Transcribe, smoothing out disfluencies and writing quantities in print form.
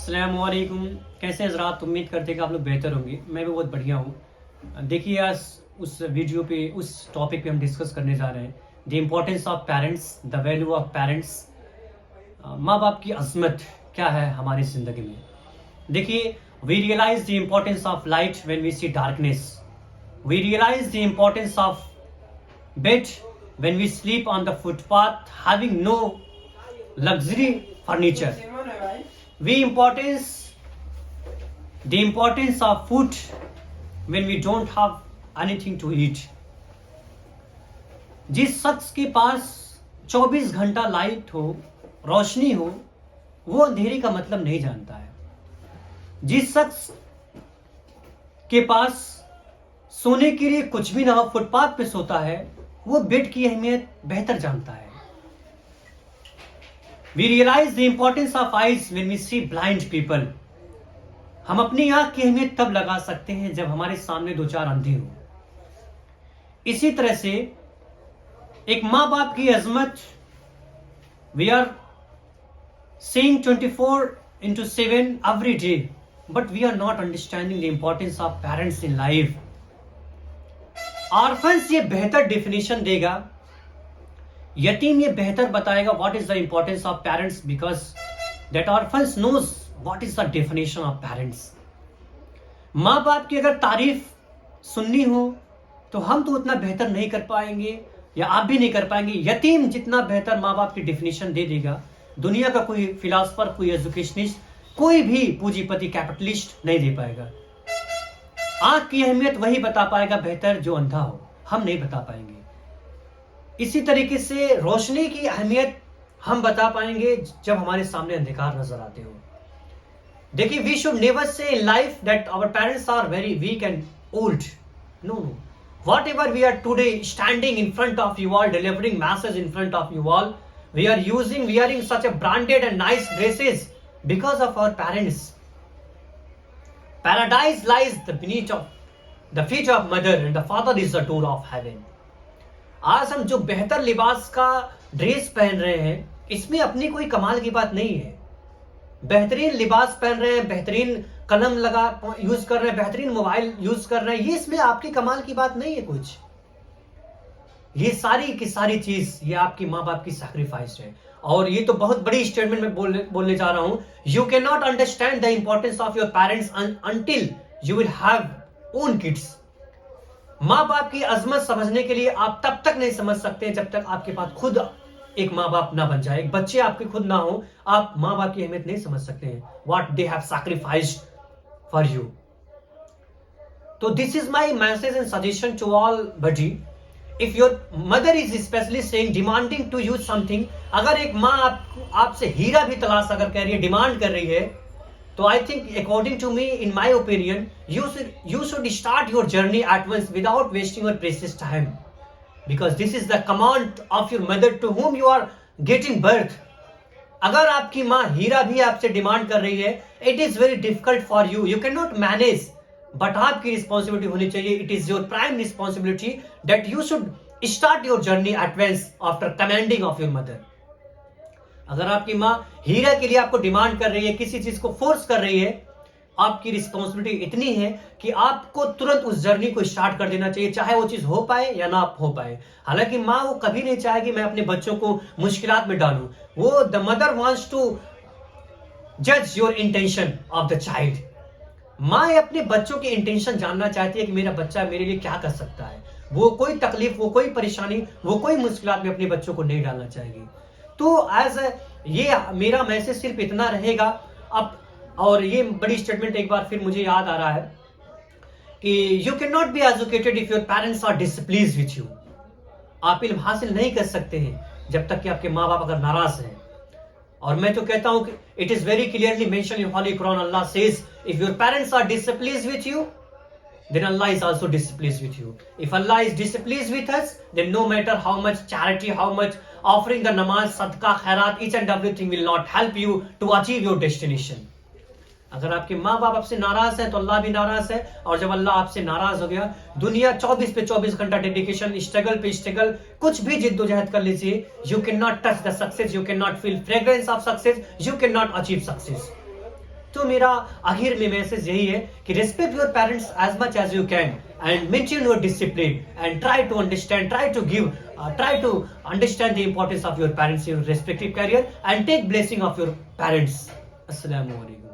अस्सलामुअलैकुम। कैसे हैं हज़रात? उम्मीद करते हैं कि आप लोग बेहतर होंगे। मैं भी बहुत बढ़िया हूँ। देखिए, आज उस वीडियो पे उस टॉपिक पे हम डिस्कस करने जा रहे हैं, the importance of parents, the value of parents. माँ बाप की अजमत क्या है हमारी ज़िंदगी में। देखिए, we realise the importance of light when we see darkness. We realise the importance of bed when we sleep on the footpath having no luxury furniture. We importance the importance of food when we don't have anything to eat. जिस शख्स के पास 24 घंटा light हो, रोशनी हो, वो अंधेरे का मतलब नहीं जानता है। जिस शख्स के पास सोने के लिए कुछ भी ना हो, फुटपाथ पे सोता है, वो बेड की अहमियत बेहतर जानता है। We realize the importance of eyes when we see blind people. हम अपनी आंख की अहमियत तब लगा सकते हैं जब हमारे सामने दो चार अंधे हो। इसी तरह से एक माँ बाप की अजमत we are seeing 24/7 every day, but we are not understanding the importance of parents in life. Orphans ये बेहतर डेफिनेशन देगा, यतीम ये बेहतर बताएगा what is the importance of parents, because that orphans knows what is the definition of parents. माँ बाप की अगर तारीफ सुननी हो तो हम तो उतना बेहतर नहीं कर पाएंगे, या आप भी नहीं कर पाएंगे। यतीम जितना बेहतर माँ बाप की डेफिनेशन दे देगा, दुनिया का कोई फिलोसफर, कोई एजुकेशनिस्ट, कोई भी पूंजीपति कैपिटलिस्ट नहीं दे पाएगा। आंख की अहमियत वही बता पाएगा बेहतर जो अंधा हो, हम नहीं बता पाएंगे। इसी तरीके से रोशनी की अहमियत हम बता पाएंगे जब हमारे सामने अंधकार नजर आते हो। देखिए, we should never say in life that our parents are very weak and old. No, whatever we are today standing in front of you all, delivering message in front of you all, we are wearing such a branded and nice dresses because of our parents. Paradise lies beneath of the feet of mother and the father is the door of heaven. आज हम जो बेहतर लिबास का dress पहन रहे हैं, इसमें अपनी कोई कमाल की बात नहीं है। बेहतरीन लिबास पहन रहे हैं, बेहतरीन कलम लगा यूज कर रहे हैं, बेहतरीन मोबाइल यूज कर रहे हैं, ये इसमें आपकी कमाल की बात नहीं है कुछ। ये सारी की सारी चीज ये आपकी माँ बाप की सैक्रिफाइस है। और ये तो बहुत बड़ी स्टेटमेंट में बोलने जा रहा हूं। You can not understand the importance of your parents until you will have own kids. माँ बाप की अजमत समझने के लिए आप तब तक नहीं समझ सकते जब तक आपके पास खुद एक माँ बाप ना बन जाए। एक बच्चे आपके खुद ना हो, आप माँ बाप की अहमियत नहीं समझ सकते हैं, what they have sacrificed for you. तो this is my message and suggestion to all buddy. If your mother is specially saying, demanding to you something, अगर एक माँ आपसे हीरा भी तलाश अगर कह रही है, डिमांड कर रही है, तो I think according to me, in my opinion, you should start your journey at once without wasting your precious time, because this is the command of your mother to whom you are getting birth. अगर आपकी माँ हीरा भी आपसे demand कर रही है, it is very difficult for you, you cannot manage, but आपकी responsibility होनी चाहिए, it is your prime responsibility that you should start your journey at once after commanding of your mother. अगर आपकी माँ हीरा के लिए आपको डिमांड कर रही है, किसी चीज को फोर्स कर रही है, आपकी रिस्पॉन्सिबिलिटी इतनी है कि आपको तुरंत उस जर्नी को स्टार्ट कर देना चाहिए, चाहे वो चीज हो पाए या ना हो पाए। हालांकि माँ वो कभी नहीं चाहेगी मैं अपने बच्चों को मुश्किलात में डालूं। वो द मदर वांट्स टू जज your intention of the child. माँ अपने बच्चों की इंटेंशन जानना चाहती है कि मेरा बच्चा मेरे लिए क्या कर सकता है। वो कोई तकलीफ, वो कोई परेशानी, वो कोई मुश्किलात में अपने बच्चों को नहीं डालना चाहेगी। तो एज ये मेरा मैसेज सिर्फ इतना रहेगा अब। और ये बड़ी स्टेटमेंट एक बार फिर मुझे याद आ रहा है कि you can not be educated if your parents are displeased with you. आप इल्म हासिल नहीं कर सकते हैं जब तक कि आपके माँ बाप अगर नाराज हैं। और मैं तो कहता हूं कि it is very clearly mention in holy Quran, Allah says if your parents are displeased with you, then Allah is also displeased with you. If Allah is displeased with us, then no matter how much charity, how much offering the namaz, sadaqah, khairat, each and everything will not help you to achieve your destination. अगर आपके माँ बाप आपसे नाराज है तो अल्लाह भी नाराज है, और जब अल्लाह आपसे नाराज हो गया, दुनिया 24 पे 24 घंटा डेडिकेशन, स्ट्रगल पे स्ट्रगल, कुछ भी जिद्दोजहद कर लीजिए, you can not touch the success, you can not feel fragrance of success, you can not achieve success. तो मेरा आखिर में मैसेज यही है कि respect your parents as much as you can and maintain your discipline and try to understand, try to understand the importance of your parents in your respective career and take blessing of your parents. Assalamu alaikum.